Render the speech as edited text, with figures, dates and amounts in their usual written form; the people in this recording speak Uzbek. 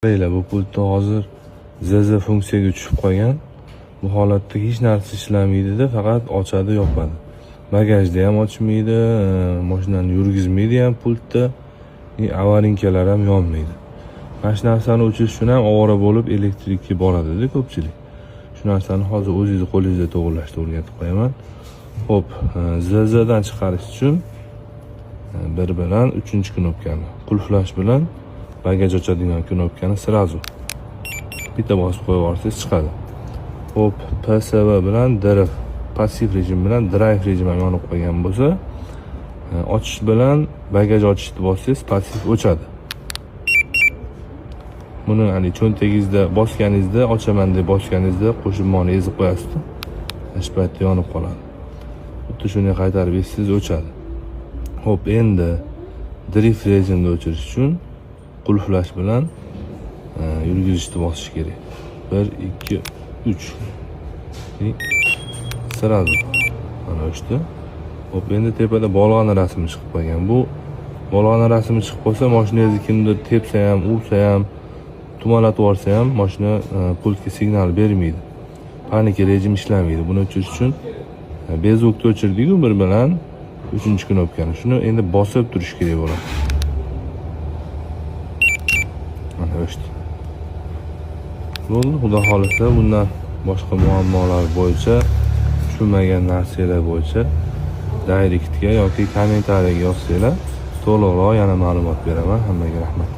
Bu pultda hozir ZZ funksiyaga tushib qolgan. Bu holatda hech narsa ishlamaydi-da, faqat ochadi, yopadi. Bagajda ham ochmaydi, mashinani yurgizmaydi ham pultda, avarinkalar ham yonmaydi. Mana shu narsani o'chirish uchun ham ovora bo'lib elektrikka boradi-da ko'pchilik. Shu narsani hozir o'zingiz qo'lingizda to'g'irlashni o'rgatib qo'yaman. Xo'p, ZZdan chiqarish uchun 1 bilan 3-knopkani, qulflash bilan bagaj ochadigan knopkani srazu bitta bosib qo'yib yuborsangiz chiqadi. Xo'p, PSV bilan drive, passiv rejim bilan drive rejim ham yonib qolgan bo'lsa, ochish bilan bagaj ochishni bossangiz passiv o'chadi. Buni cho'ntagingizda bosganingizda, ochaman deb bosganingizda qo'shimani ezib qo'yasiz-da. Shu paytda yonib qoladi. Xuddi shuni qaytarib essiz o'chadi. Xo'p, endi drive rejimni o'chirish uchun qulflash bilan yurgizishni bosish kerak. 1 2 3. Srazu mana o'chdi. Xo'p, endi tepada bolg'ani rasmi chiqib qolgan. Bu bolg'ani rasmi chiqib qolsa, mashinangizni kimdir tepsa ham, ursa ham, tumalatib yuborsa ham mashina pultga signal bermaydi. Panika rejim ishlamaydi. Buni o'chirish uchun bezokni o'chirdik-ku 1 bilan 3-knopkani. Shuni endi bosib turish kerak bo'ladi. Mana o'chdi. Bo'ldi, xudo xolisa bundan boshqa muammolar bo'yicha, tushunmagan narsalar bo'yicha direktga yoki kommentariyaga yozsanglar, to'liqroq yana ma'lumot beraman. Hammaga rahmat.